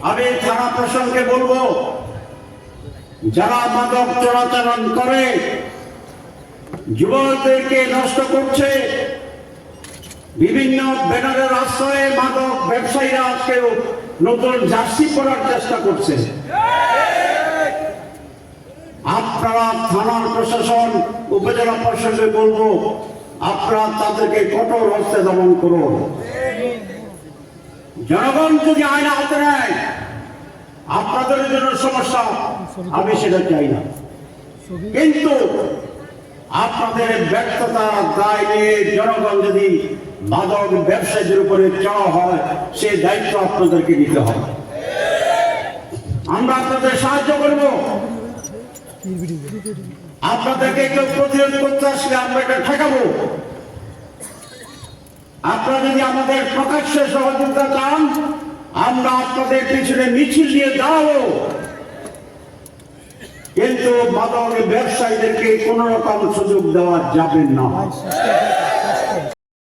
আমি থানা প্রশাসনকে বলবো, যারা মাদক চোরাচালান করে যুবকদেরকে নষ্ট করছে, বিভিন্ন ব্যানারের আশ্রয়ে মাদক ব্যবসায়ীরা আজকেও নতুন জার্সি পরার চেষ্টা করছে। আপনারা থানার প্রশাসন, উপজেলা প্রশাসনকে বলবো, আপনারা তাদেরকে কঠোর হস্তে দমন করুন। জনগণ যদি আইন হাতে নেয়, আপনাদের জন্য সমস্যা, আমি সেটা চাই না। কিন্তু আপনাদের ব্যর্থতার দায় নিয়ে জনগণ যদি মাদক ব্যবসায়ীদের উপরে চড়া হয়, সে দায়িত্ব আপনাদেরকে নিতে হবে। আমরা আপনাদের সাহায্য করব। আপনাদেরকে কেউ প্রতিরোধ করতে আসলে আমরা এটা ঠেকাবো। আপনারা যদি আমাদের প্রকাশ্যে সহযোগিতা চান, আমরা আপনাদের পিছনে মিছিল নিয়ে দাঁড়াবো। কিন্তু মাদক ব্যবসায়ীদেরকে কোন রকম সুযোগ দেওয়া যাবে না।